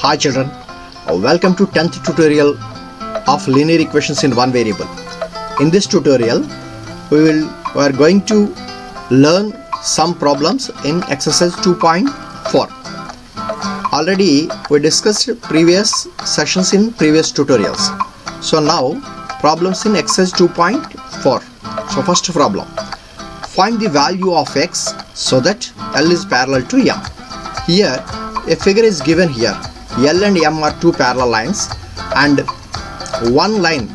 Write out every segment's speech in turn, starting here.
Hi children, welcome to 10th tutorial of linear equations in one variable. In this tutorial, we are going to learn some problems in exercise 2.4. Already we discussed previous sessions in previous tutorials. So now problems in exercise 2.4. So first problem, find the value of x so that L is parallel to M. Here a figure is given here. L and M are two parallel lines and one line,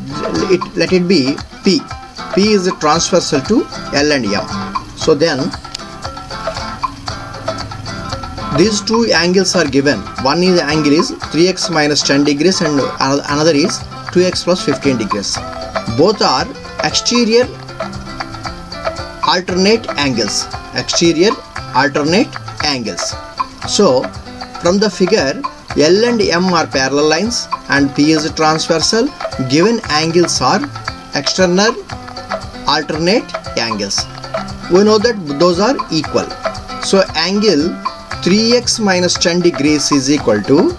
let it be P. P is transversal to L and M. So then these two angles are given. One is angle is 3x minus 10 degrees and another is 2x plus 15 degrees. Both are exterior alternate angles. Exterior alternate angles. So from the figure, L and M are parallel lines and P is transversal. Given angles are external alternate angles. We know that those are equal. So angle 3x minus 10 degrees is equal to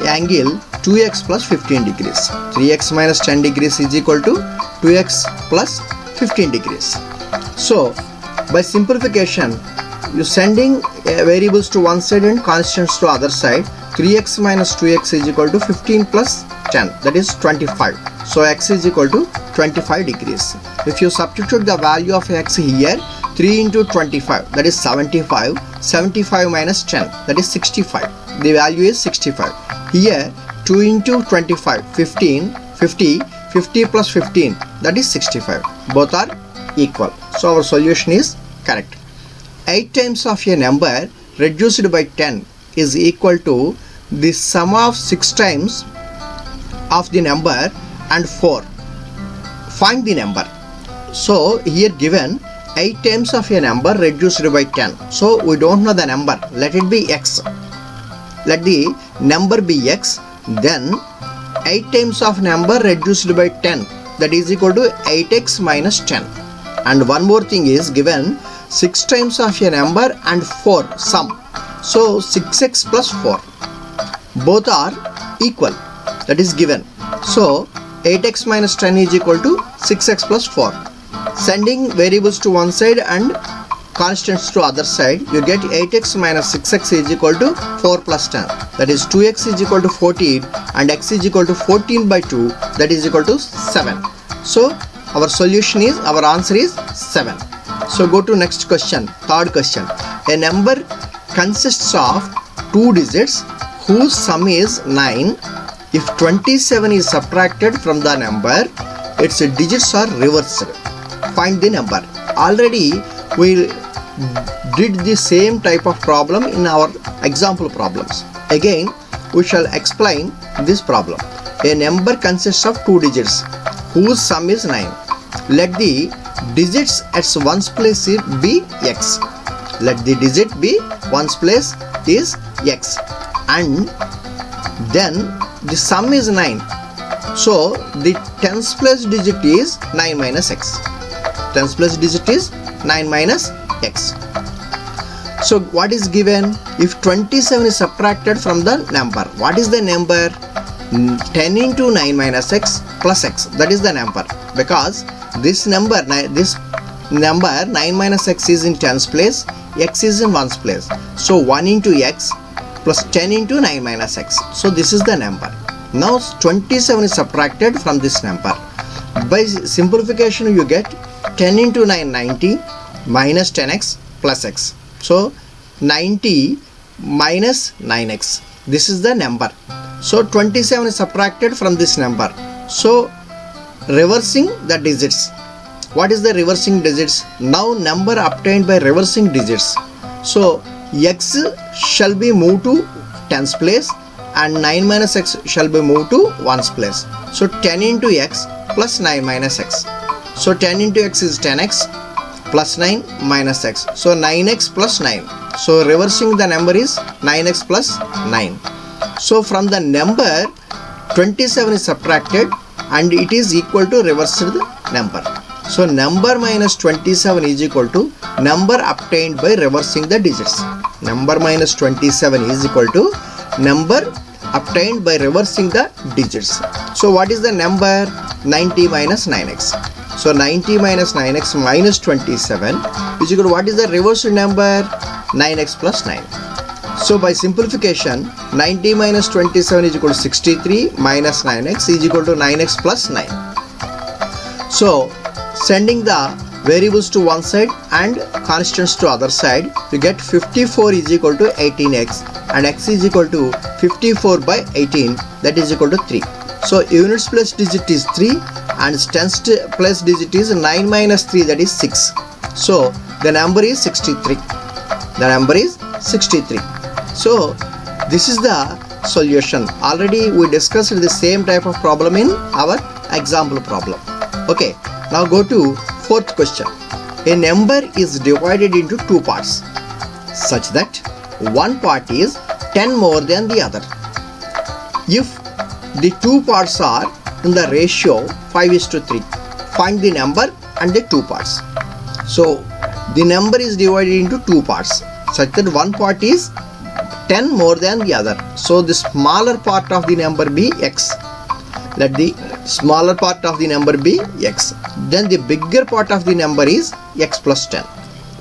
angle 2x plus 15 degrees. 3x minus 10 degrees is equal to 2x plus 15 degrees. So by simplification, you sending variables to one side and constants to other side. 3x minus 2x is equal to 15 plus 10, that is 25. So x is equal to 25 degrees. If you substitute the value of x here, 3 into 25, that is 75. 75 minus 10, that is 65. The value is 65. Here 2 into 25, 15, 50, 50 plus 15, that is 65. Both are equal. So our solution is correct. 8 times of a number reduced by 10 is equal to the sum of 6 times of the number and 4. Find the number. So here given 8 times of a number reduced by 10. So we don't know the number. Let it be x. Let the number be x. Then 8 times of number reduced by 10, that is equal to 8x minus 10. And one more thing is given 6 times of a number and 4 sum. So 6x plus 4. Both are equal. That is given. So 8x minus 10 is equal to 6x plus 4. Sending variables to one side and constants to other side, you get 8x minus 6x is equal to 4 plus 10. That is 2x is equal to 14 and x is equal to 14 by 2, that is equal to 7. So our solution is, our answer is 7. So go to next question, third question. A number consists of two digits whose sum is 9. If 27 is subtracted from the number, its digits are reversed. Find the number. Already we did the same type of problem in our example problems. Again we shall explain this problem. A number consists of two digits whose sum is 9. Let the digits at ones place be x. Let the digit be ones place is x. And then the sum is 9. So the tens place digit is 9 minus x. Tens place digit is 9 minus x. So what is given? If 27 is subtracted from the number, what is the number? 10 into 9 minus x plus x, that is the number. Because this number 9 minus x is in tens place, x is in ones place. So 1 into x plus 10 into 9 minus x. So this is the number. Now 27 is subtracted from this number. By simplification you get 10 into 9, 90 minus 10x plus x. So 90 minus 9x. This is the number. So 27 is subtracted from this number. So reversing the digits. What is the reversing digits? Now number obtained by reversing digits. So x shall be moved to tens place and 9 minus x shall be moved to ones place. So 10 into x plus 9 minus x. So 10 into x is 10x plus 9 minus x. So 9x plus 9. So reversing the number is 9x plus 9. So from the number 27 is subtracted and it is equal to reversed number. So number minus 27 is equal to number obtained by reversing the digits. Number minus 27 is equal to number obtained by reversing the digits. So what is the number? 90 minus 9x. So 90 minus 9x minus 27 is equal to what is the reversed number? 9x plus 9. So by simplification, 90 minus 27 is equal to 63 minus 9x is equal to 9x plus 9. So sending the variables to one side and constants to other side, you get 54 is equal to 18x and x is equal to 54 by 18, that is equal to 3. So units place digit is 3 and tens place digit is 9 minus 3, that is 6. So the number is 63. The number is 63. So this is the solution. Already we discussed the same type of problem in our example problem. Okay, now go to fourth question. A number is divided into two parts such that one part is 10 more than the other. If the two parts are in the ratio 5:3, find the number and the two parts. So the number is divided into two parts such that one part is 10 more than the other. So the smaller part of the number be x. Let the smaller part of the number be x. Then the bigger part of the number is x plus 10,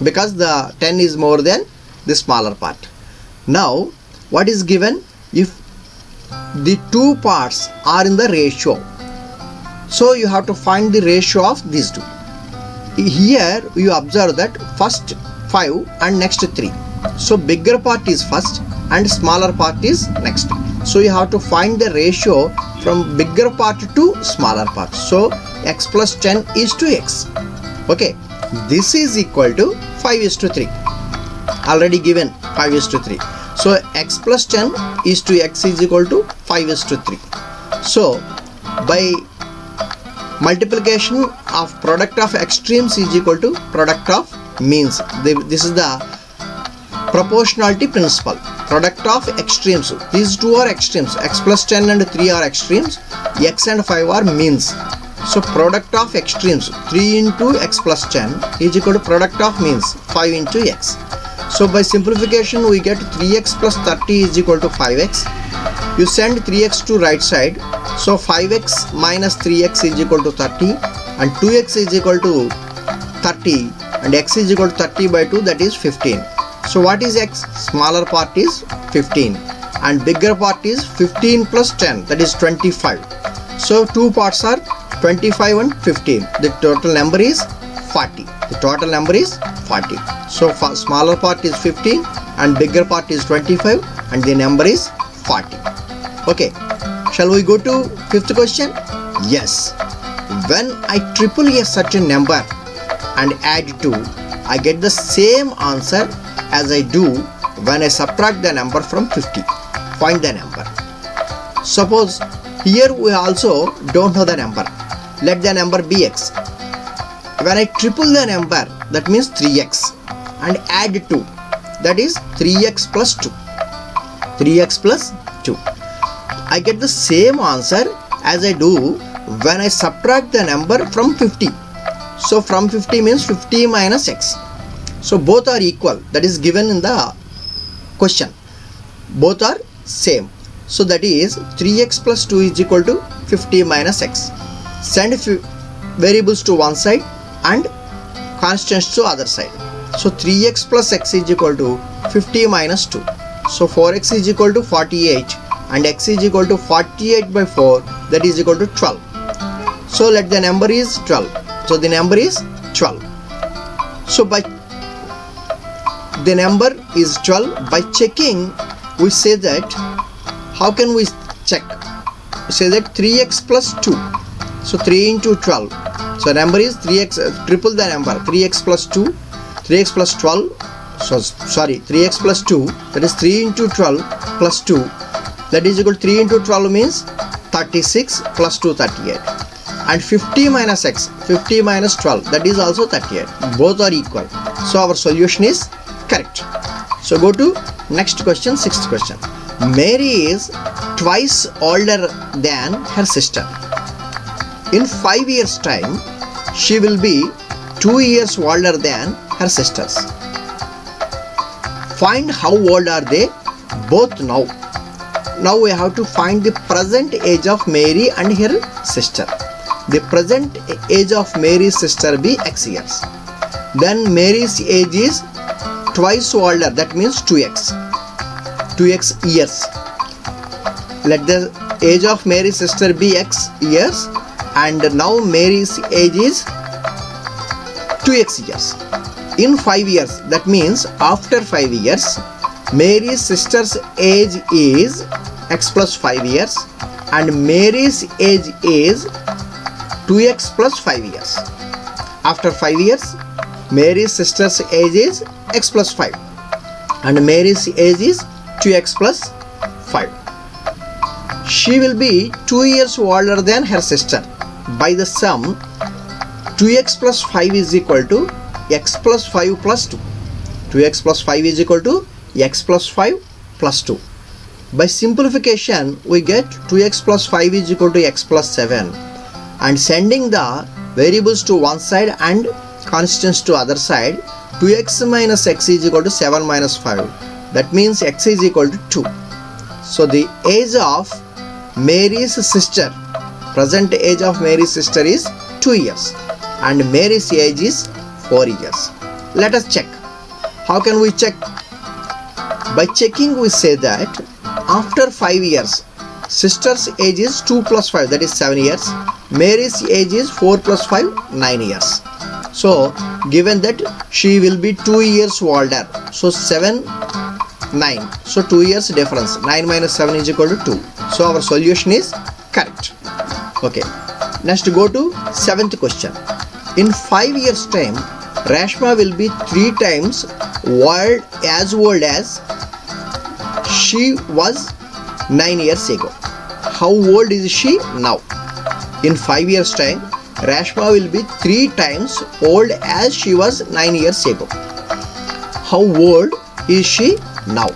because the 10 is more than the smaller part. Now what is given? If the two parts are in the ratio, so you have to find the ratio of these two. Here you observe that first 5 and next 3. So bigger part is first and smaller part is next. So you have to find the ratio from bigger part to smaller part. So x plus 10 is to x. Okay, this is equal to 5:3. Already given 5:3. So x plus 10 is to x is equal to 5:3. So by multiplication of product of extremes is equal to product of means. This is the proportionality principle. Product of extremes. These two are extremes. X plus 10 and 3 are extremes. X and 5 are means. So product of extremes 3 into x plus 10 is equal to product of means 5 into x. So by simplification we get 3x plus 30 is equal to 5x. You send 3x to right side. So 5x minus 3x is equal to 30 and 2x is equal to 30 and x is equal to 30 by 2, that is 15. So what is x? Smaller part is 15 and bigger part is 15 plus 10, that is 25. So two parts are 25 and 15. The total number is 40. The total number is 40. So smaller part is 15 and bigger part is 25 and the number is 40. Okay, shall we go to fifth question? Yes. When I triple a certain number and add 2, I get the same answer as I do when I subtract the number from 50. Find the number. Suppose here we also don't know the number. Let the number be x. When I triple the number, that means 3x, and add 2, that is 3x plus 2. 3x plus 2. I get the same answer as I do when I subtract the number from 50. So from 50 means 50 minus x. So both are equal, that is given in the question. Both are same. So that is 3x plus 2 is equal to 50 minus x. Send variables to one side and constants to other side. So 3x plus x is equal to 50 minus 2. So 4x is equal to 48 and x is equal to 48 by 4, that is equal to 12. So let the number is 12. So the number is 12. So by the number is 12. By checking, we say that, how can we check? We say that 3x plus 2. So 3 into 12. So number is 3x, triple the number, 3x plus 2, 3x plus 12. So sorry, 3x plus 2, that is 3 into 12 plus 2. That is equal to 3 into 12 means 36 plus 2, 38. And 50 minus x, 50 minus 12, that is also 38. Both are equal. So our solution is correct. So go to next question, sixth question. Mary is twice older than her sister. In 5 years' time, she will be 2 years older than her sisters. Find how old are they both now. now we have to find the present age of Mary and her sister. The present age of Mary's sister be x years. Then Mary's age is twice older, that means 2x. 2x years. Let the age of Mary's sister be x years, and now Mary's age is 2x years. In 5 years, that means after 5 years, Mary's sister's age is x plus 5 years and Mary's age is 2x plus 5 years. After 5 years, Mary's sister's age is x plus 5 and Mary's age is 2x plus 5. She will be 2 years older than her sister. By the sum, 2x plus 5 is equal to x plus 5 plus 2. 2x plus 5 is equal to x plus 5 plus 2. By simplification, we get 2x plus 5 is equal to x plus 7. And sending the variables to one side and constants to other side, 2x minus x is equal to 7 minus 5. That means x is equal to 2. So the age of Mary's sister, present age of Mary's sister is 2 years and Mary's age is 4 years. Let us check. How can we check? By checking, we say that after 5 years, sister's age is 2 plus 5, that is 7 years. Mary's age is 4 plus 5, 9 years. So given that she will be 2 years older, so 7, 9, so 2 years difference. 9 minus 7 is equal to 2. So our solution is correct. Okay, next go to 7th question. In 5 years time, Rashma will be 3 times as old as she was 9 years ago. How old is she now? In 5 years time, Rashma will be 3 times old as she was 9 years ago. How old is she now?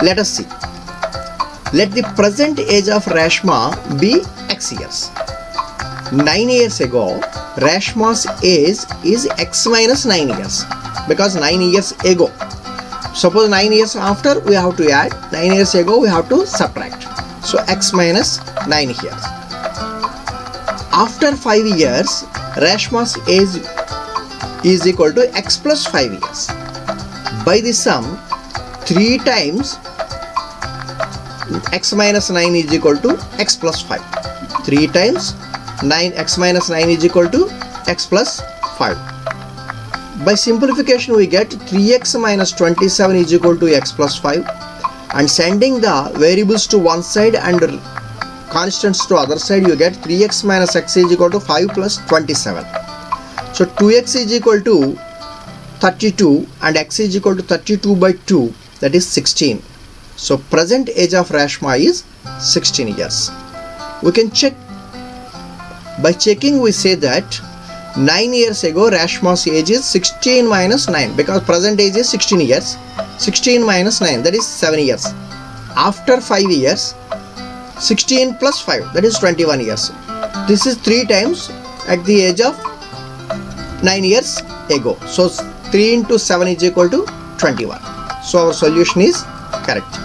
Let us see. Let the present age of Rashma be x years. 9 years ago, Rashma's age is x minus 9 years because 9 years ago. Suppose 9 years after, we have to add. 9 years ago, we have to subtract. So x minus 9 here. After 5 years, Rashma's age is equal to x plus 5 years. By the sum, 3 times x minus 9 is equal to x plus 5. 3 times 9 x minus 9 is equal to x plus 5. By simplification, we get 3x minus 27 is equal to x plus 5. And sending the variables to one side and constants to other side, you get 3x minus x is equal to 5 plus 27. So 2x is equal to 32 and x is equal to 32 by 2, that is 16. So present age of Rashma is 16 years. We can check. By checking, we say that 9 years ago Rashma's age is 16 minus 9 because present age is 16 years. 16 minus 9, that is 7 years. After 5 years, 16 plus 5, that is 21 years. This is 3 times at the age of 9 years ago. So 3 into 7 is equal to 21. So our solution is correct.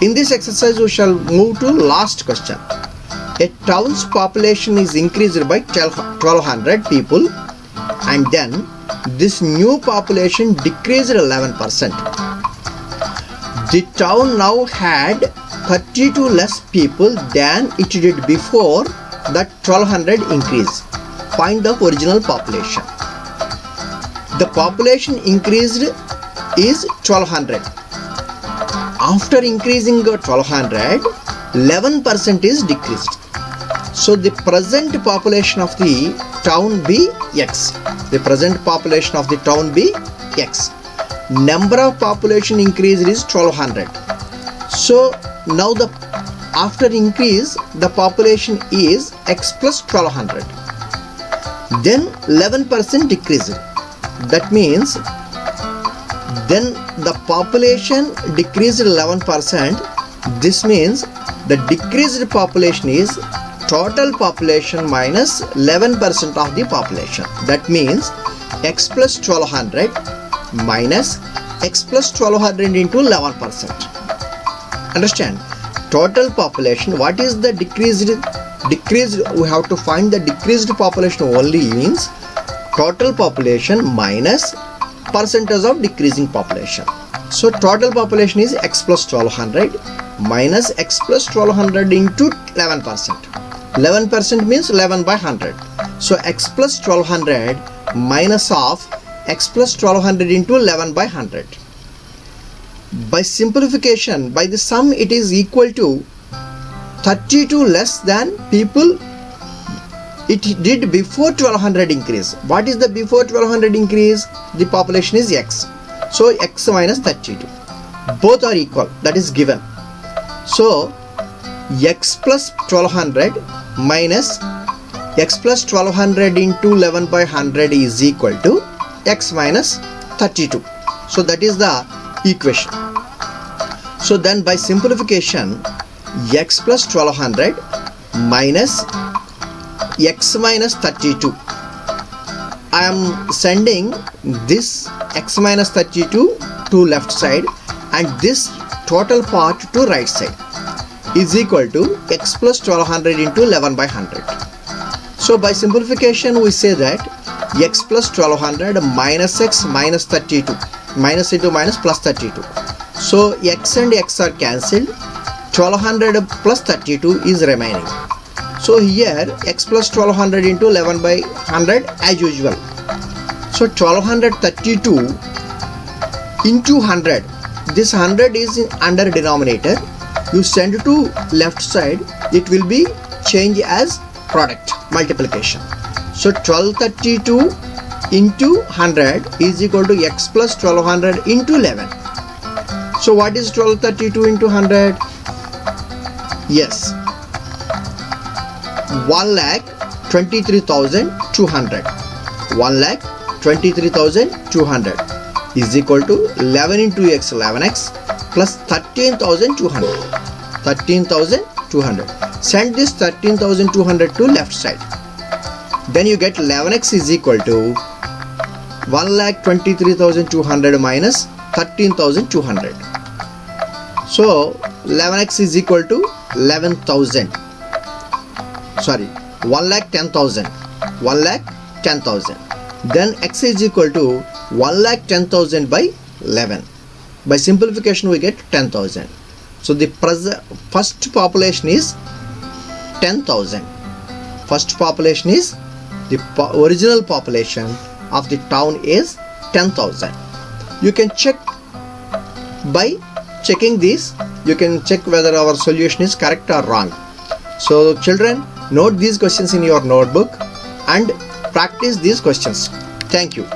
In this exercise, we shall move to last question. A town's population is increased by 1200 people and then this new population decreased 11%. The town now had 32 less people than it did before that 1200 increase. Find the original population. The population increased is 1200. After increasing 1200, 11% is decreased. So the present population of the town be x. The present population of the town be x. Number of population increased is 1200. So now after increase, the population is x plus 1200. Then 11% decreased. That means then the population decreased 11%. This means the decreased population is total population minus 11% of the population. That means x plus 1200 minus x plus 1200 into 11%. Understand? Total population, what is the decreased, we have to find the decreased population only means total population minus percentage of decreasing population. So total population is x plus 1200 minus x plus 1200 into 11%. 11% means 11 by 100. So x plus 1200 minus of x plus 1200 into 11 by 100. By simplification, by the sum it is equal to 32 less than people it did before 1200 increase. What is the before 1200 increase? The population is x. So x minus 32. Both are equal. That is given. So x plus 1200 minus x plus 1200 into 11 by 100 is equal to x minus 32. So that is the equation. So then by simplification, x plus 1200 minus x minus 32. I am sending this x minus 32 to left side and this total part to right side is equal to x plus 1200 into 11 by 100. So by simplification we say that x plus 1200 minus x minus 32, minus into minus plus 32. So x and x are cancelled, 1200 plus 32 is remaining. So here x plus 1200 into 11 by 100 as usual. So 1232 into 100. This 100 is in under denominator. You send to left side, it will be changed as product multiplication. So 1232 into 100 is equal to x plus 1200 into 11. So what is 1232 into 100? Yes, 1,23,200. 1,23,200 is equal to 11 into x 11x plus 13,200. 13,200. Send this 13,200 to left side. Then you get 11x is equal to 1,23,200 minus 13,200. So 11x is equal to 11,000. Sorry, 1,10,000. 1,10,000. Then x is equal to 1,10,000 by 11. By simplification we get 10,000. So the first population is 10,000. First population is the original population of the town is 10,000. You can check by checking this. You can check whether our solution is correct or wrong. So children, note these questions in your notebook and practice these questions. Thank you.